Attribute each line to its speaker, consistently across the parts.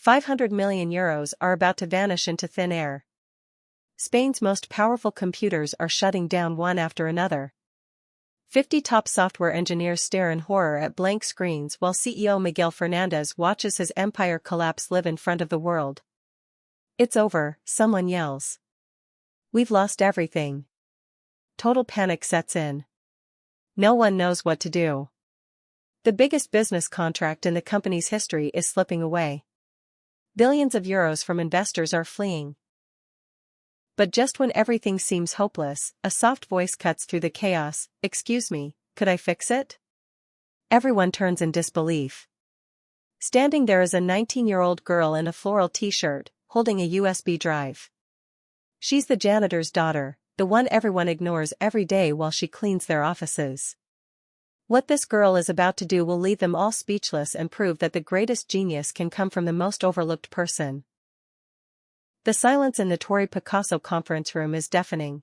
Speaker 1: 500 million euros are about to vanish into thin air. Spain's most powerful computers are shutting down one after another. 50 top software engineers stare in horror at blank screens while CEO Miguel Fernandez watches his empire collapse live in front of the world. It's over, someone yells. We've lost everything. Total panic sets in. No one knows what to do. The biggest business contract in the company's history is slipping away. Billions of euros from investors are fleeing. But just when everything seems hopeless, a soft voice cuts through the chaos. Excuse me, could I fix it? Everyone turns in disbelief. Standing there is a 19-year-old girl in a floral t-shirt, holding a USB drive. She's the janitor's daughter, the one everyone ignores every day while she cleans their offices. What this girl is about to do will leave them all speechless and prove that the greatest genius can come from the most overlooked person. The silence in the Torre Picasso conference room is deafening.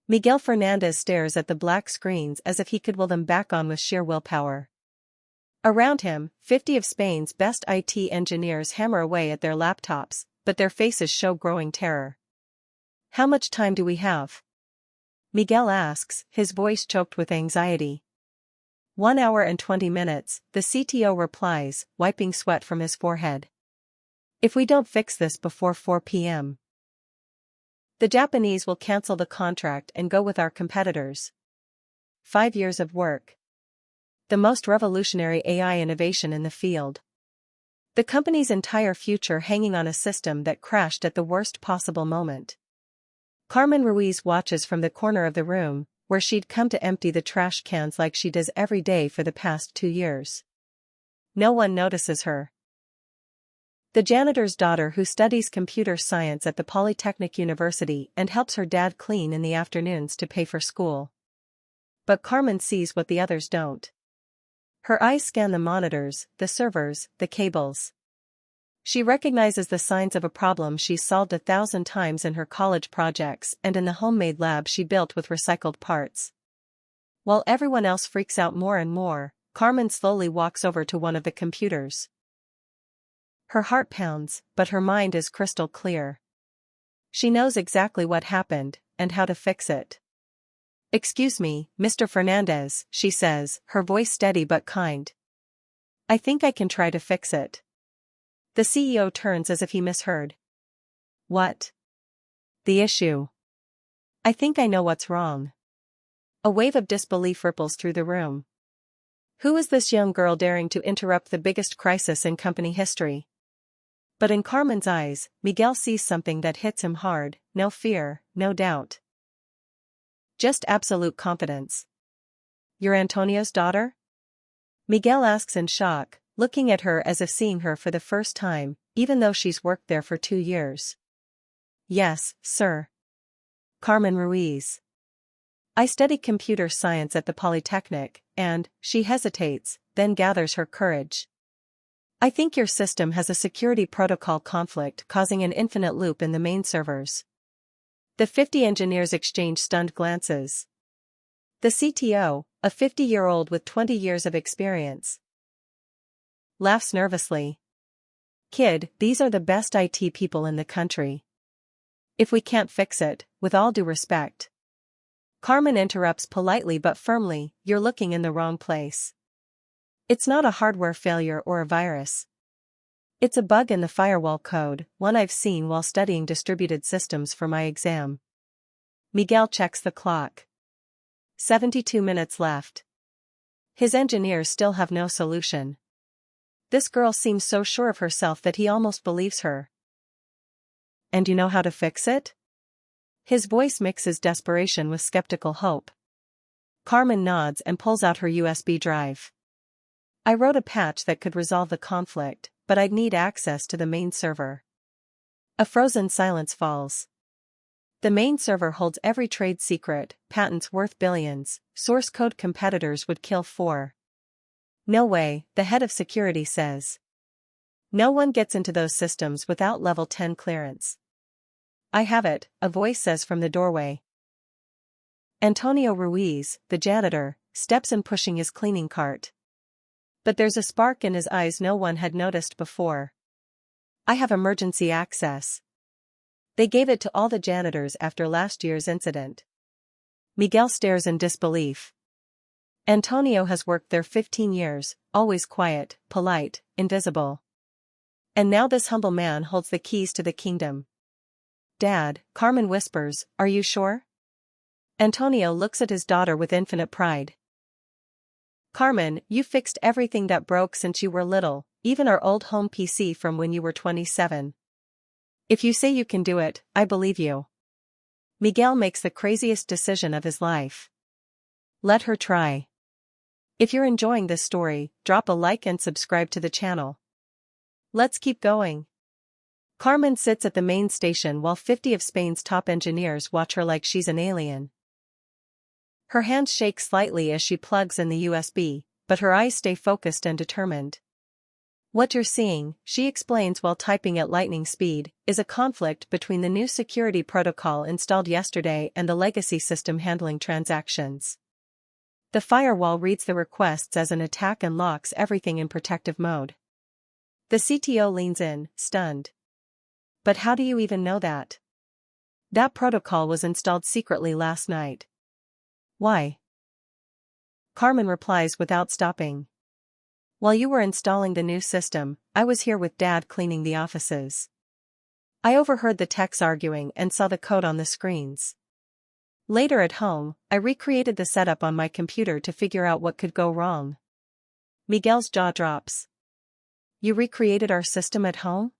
Speaker 1: Miguel Fernandez stares at the black screens as if he could will them back on with sheer willpower. Around him, 50 of Spain's best IT engineers hammer away at their laptops, but their faces show growing terror. How much time do we have? Miguel asks, his voice choked with anxiety. 1 hour and 20 minutes, the CTO replies, wiping sweat from his forehead. If we don't fix this before 4 p.m., the Japanese will cancel the contract and go with our competitors. 5 years of work. The most revolutionary AI innovation in the field. The company's entire future hanging on a system that crashed at the worst possible moment. Carmen Ruiz watches from the corner of the room, where she'd come to empty the trash cans like she does every day for the past 2 years. No one notices her. The janitor's daughter who studies computer science at the Polytechnic University and helps her dad clean in the afternoons to pay for school. But Carmen sees what the others don't. Her eyes scan the monitors, the servers, the cables. She recognizes the signs of a problem she's solved 1,000 times in her college projects and in the homemade lab she built with recycled parts. While everyone else freaks out more and more, Carmen slowly walks over to one of the computers. Her heart pounds, but her mind is crystal clear. She knows exactly what happened, and how to fix it. Excuse me, Mr. Fernandez, she says, her voice steady but kind. I think I can try to fix it. The CEO turns as if he misheard. What? The issue. I think I know what's wrong. A wave of disbelief ripples through the room. Who is this young girl daring to interrupt the biggest crisis in company history? But in Carmen's eyes, Miguel sees something that hits him hard, no fear, no doubt. Just absolute confidence. You're Antonio's daughter? Miguel asks in shock, looking at her as if seeing her for the first time, even though she's worked there for 2 years. Yes, sir. Carmen Ruiz. I study computer science at the Polytechnic, and, she hesitates, then gathers her courage. I think your system has a security protocol conflict causing an infinite loop in the main servers. The 50 engineers exchange stunned glances. The CTO, a 50-year-old with 20 years of experience, laughs nervously. Kid, these are the best IT people in the country. If we can't fix it, with all due respect. Carmen interrupts politely but firmly, you're looking in the wrong place. It's not a hardware failure or a virus. It's a bug in the firewall code, one I've seen while studying distributed systems for my exam. Miguel checks the clock. 72 minutes left. His engineers still have no solution. This girl seems so sure of herself that he almost believes her. And you know how to fix it? His voice mixes desperation with skeptical hope. Carmen nods and pulls out her USB drive. I wrote a patch that could resolve the conflict, but I'd need access to the main server. A frozen silence falls. The main server holds every trade secret, patents worth billions, source code competitors would kill for. No way, the head of security says. No one gets into those systems without level 10 clearance. I have it, a voice says from the doorway. Antonio Ruiz, the janitor, steps in pushing his cleaning cart. But there's a spark in his eyes no one had noticed before. I have emergency access. They gave it to all the janitors after last year's incident. Miguel stares in disbelief. Antonio has worked there 15 years, always quiet, polite, invisible. And now this humble man holds the keys to the kingdom. Dad, Carmen whispers, are you sure? Antonio looks at his daughter with infinite pride. Carmen, you fixed everything that broke since you were little, even our old home PC from when you were 27. If you say you can do it, I believe you. Miguel makes the craziest decision of his life. Let her try. If you're enjoying this story, drop a like and subscribe to the channel. Let's keep going. Carmen sits at the main station while 50 of Spain's top engineers watch her like she's an alien. Her hands shake slightly as she plugs in the USB, but her eyes stay focused and determined. What you're seeing, she explains while typing at lightning speed, is a conflict between the new security protocol installed yesterday and the legacy system handling transactions. The firewall reads the requests as an attack and locks everything in protective mode. The CTO leans in, stunned. But how do you even know that? That protocol was installed secretly last night. Why? Carmen replies without stopping. While you were installing the new system, I was here with Dad cleaning the offices. I overheard the techs arguing and saw the code on the screens. Later at home, I recreated the setup on my computer to figure out what could go wrong. Miguel's jaw drops. You recreated our system at home?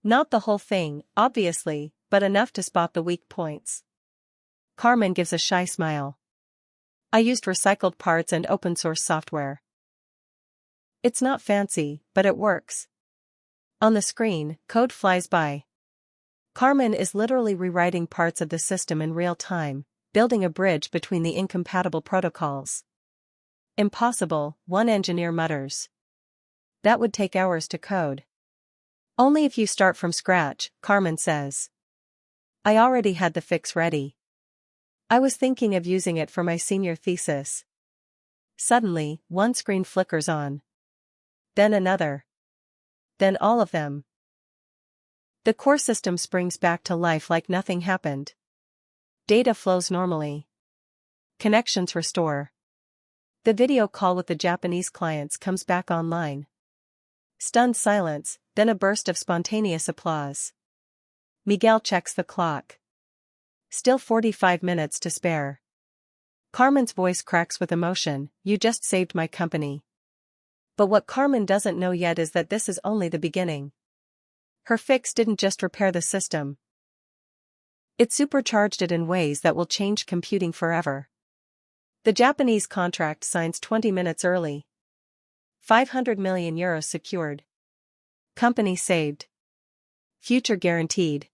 Speaker 1: Not the whole thing, obviously, but enough to spot the weak points. Carmen gives a shy smile. I used recycled parts and open-source software. It's not fancy, but it works. On the screen, code flies by. Carmen is literally rewriting parts of the system in real time, building a bridge between the incompatible protocols. Impossible, one engineer mutters. That would take hours to code. Only if you start from scratch, Carmen says. I already had the fix ready. I was thinking of using it for my senior thesis. Suddenly, one screen flickers on. Then another. Then all of them. The core system springs back to life like nothing happened. Data flows normally. Connections restore. The video call with the Japanese clients comes back online. Stunned silence, then a burst of spontaneous applause. Miguel checks the clock. Still 45 minutes to spare. Carmen's voice cracks with emotion, you just saved my company. But what Carmen doesn't know yet is that this is only the beginning. Her fix didn't just repair the system. It supercharged it in ways that will change computing forever. The Japanese contract signs 20 minutes early. 500 million euros secured. Company saved. Future guaranteed.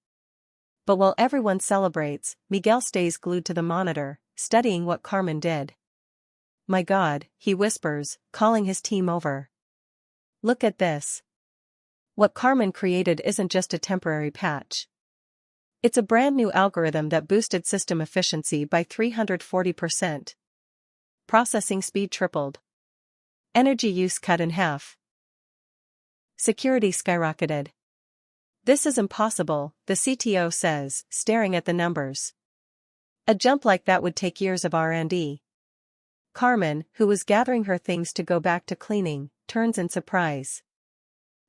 Speaker 1: But while everyone celebrates, Miguel stays glued to the monitor, studying what Carmen did. My God, he whispers, calling his team over. Look at this. What Carmen created isn't just a temporary patch. It's a brand new algorithm that boosted system efficiency by 340%. Processing speed tripled. Energy use cut in half. Security skyrocketed. This is impossible, the CTO says, staring at the numbers. A jump like that would take years of R&D. Carmen, who was gathering her things to go back to cleaning, turns in surprise.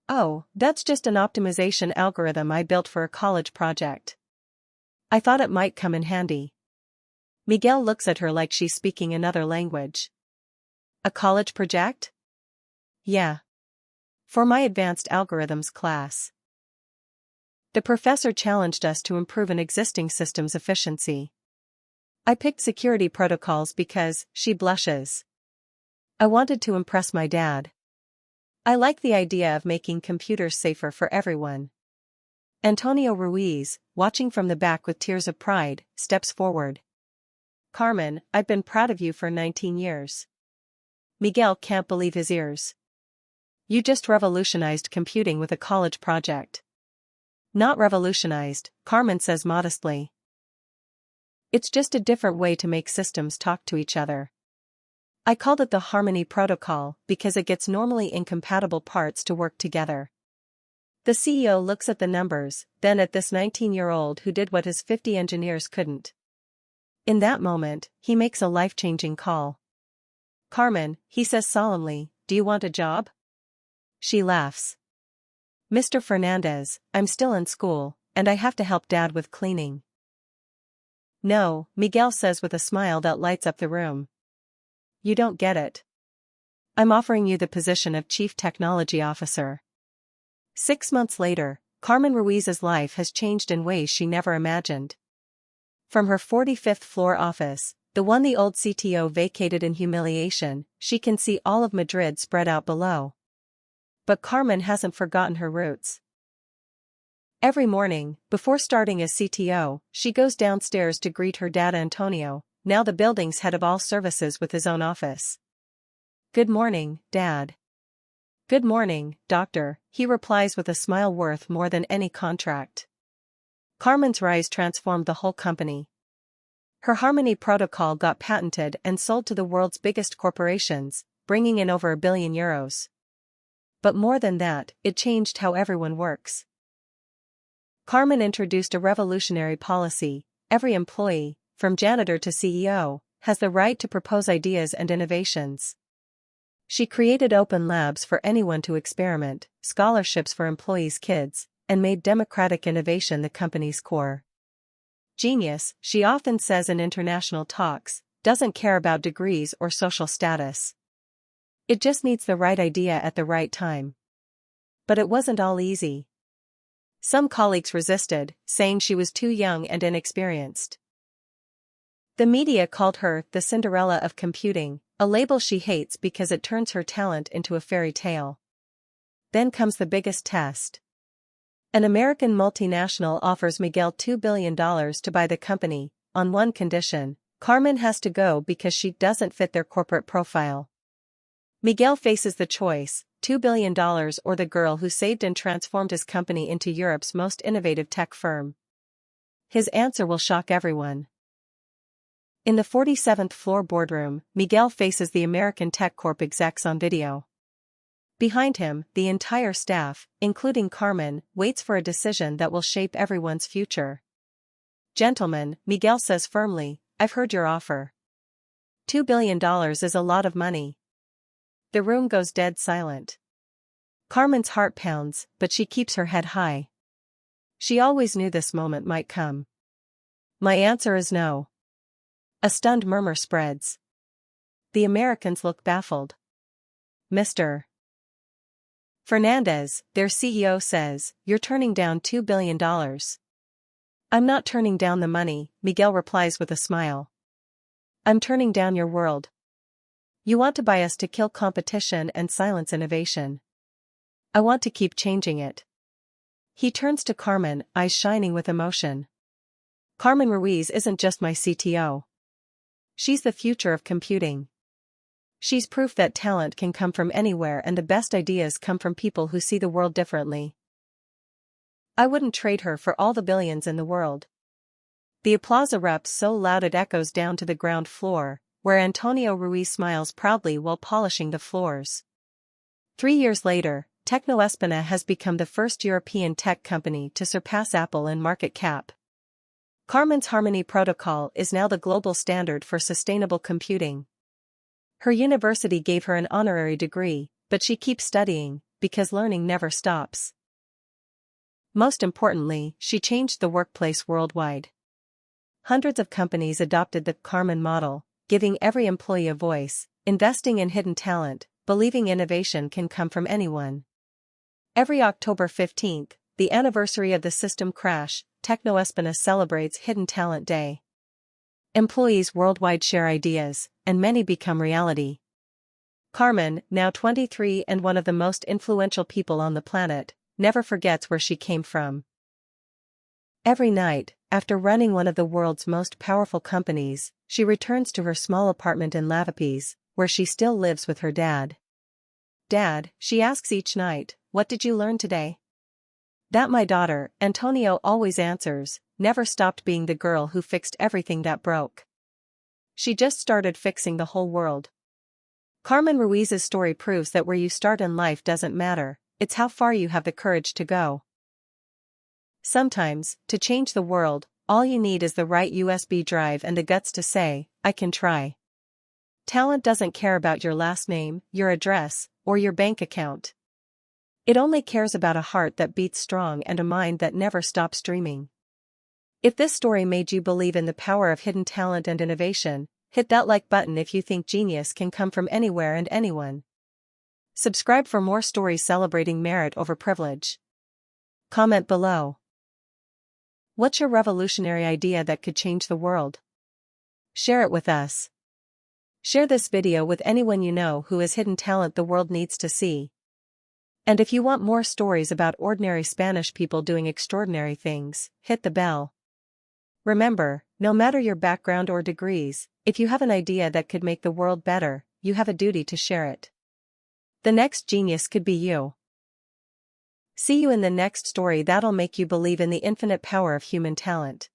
Speaker 1: Oh, that's just an optimization algorithm I built for a college project. I thought it might come in handy. Miguel looks at her like she's speaking another language. A college project? Yeah. For my advanced algorithms class. The professor challenged us to improve an existing system's efficiency. I picked security protocols because, she blushes. I wanted to impress my dad. I like the idea of making computers safer for everyone. Antonio Ruiz, watching from the back with tears of pride, steps forward. Carmen, I've been proud of you for 19 years. Miguel can't believe his ears. You just revolutionized computing with a college project. Not revolutionized, Carmen says modestly. It's just a different way to make systems talk to each other. I called it the Harmony Protocol because it gets normally incompatible parts to work together. The CEO looks at the numbers, then at this 19-year-old who did what his 50 engineers couldn't. In that moment, he makes a life-changing call. "Carmen," he says solemnly, "do you want a job?" She laughs. "Mr. Fernandez, I'm still in school, and I have to help Dad with cleaning." "No," Miguel says with a smile that lights up the room. "You don't get it. I'm offering you the position of Chief Technology Officer." 6 months later, Carmen Ruiz's life has changed in ways she never imagined. From her 45th floor office, the one the old CTO vacated in humiliation, she can see all of Madrid spread out below. But Carmen hasn't forgotten her roots. Every morning, before starting as CTO, she goes downstairs to greet her dad Antonio, now the building's head of all services with his own office. "Good morning, Dad." "Good morning, Doctor," he replies with a smile worth more than any contract. Carmen's rise transformed the whole company. Her Harmony protocol got patented and sold to the world's biggest corporations, bringing in over €1 billion. But more than that, it changed how everyone works. Carmen introduced a revolutionary policy: every employee, from janitor to CEO, has the right to propose ideas and innovations. She created open labs for anyone to experiment, scholarships for employees' kids, and made democratic innovation the company's core. Genius, she often says in international talks, doesn't care about degrees or social status. It just needs the right idea at the right time. But it wasn't all easy. Some colleagues resisted, saying she was too young and inexperienced. The media called her the Cinderella of computing, a label she hates because it turns her talent into a fairy tale. Then comes the biggest test. An American multinational offers Miguel $2 billion to buy the company, on one condition: Carmen has to go because she doesn't fit their corporate profile. Miguel faces the choice: $2 billion or the girl who saved and transformed his company into Europe's most innovative tech firm. His answer will shock everyone. In the 47th floor boardroom, Miguel faces the American Tech Corp execs on video. Behind him, the entire staff, including Carmen, waits for a decision that will shape everyone's future. "Gentlemen," Miguel says firmly, "I've heard your offer. $2 billion is a lot of money." The room goes dead silent. Carmen's heart pounds, but she keeps her head high. She always knew this moment might come. "My answer is no." A stunned murmur spreads. The Americans look baffled. "Mr. Fernandez," their CEO says, "you're turning down $2 billion. "I'm not turning down the money," Miguel replies with a smile. "I'm turning down your world. You want to buy us to kill competition and silence innovation. I want to keep changing it." He turns to Carmen, eyes shining with emotion. "Carmen Ruiz isn't just my CTO. She's the future of computing. She's proof that talent can come from anywhere and the best ideas come from people who see the world differently. I wouldn't trade her for all the billions in the world." The applause erupts so loud it echoes down to the ground floor, where Antonio Ruiz smiles proudly while polishing the floors. 3 years later, Tecnoespana has become the first European tech company to surpass Apple in market cap. Carmen's Harmony protocol is now the global standard for sustainable computing. Her university gave her an honorary degree, but she keeps studying, because learning never stops. Most importantly, she changed the workplace worldwide. Hundreds of companies adopted the Carmen model, giving every employee a voice, investing in hidden talent, believing innovation can come from anyone. Every October 15th, the anniversary of the system crash, Tecnoespana celebrates Hidden Talent Day. Employees worldwide share ideas, and many become reality. Carmen, now 23 and one of the most influential people on the planet, never forgets where she came from. Every night, after running one of the world's most powerful companies, she returns to her small apartment in Lavapiés, where she still lives with her dad. "Dad," she asks each night, "what did you learn today?" "That my daughter," Antonio always answers, never stopped being the girl who fixed everything that broke. She just started fixing the whole world. Carmen Ruiz's story proves that where you start in life doesn't matter, it's how far you have the courage to go. Sometimes, to change the world, all you need is the right USB drive and the guts to say, I can try. Talent doesn't care about your last name, your address, or your bank account. It only cares about a heart that beats strong and a mind that never stops dreaming. If this story made you believe in the power of hidden talent and innovation, hit that like button if you think genius can come from anywhere and anyone. Subscribe for more stories celebrating merit over privilege. Comment below. What's your revolutionary idea that could change the world? Share it with us. Share this video with anyone you know who has hidden talent the world needs to see. And if you want more stories about ordinary Spanish people doing extraordinary things, hit the bell. Remember, no matter your background or degrees, if you have an idea that could make the world better, you have a duty to share it. The next genius could be you. See you in the next story that'll make you believe in the infinite power of human talent.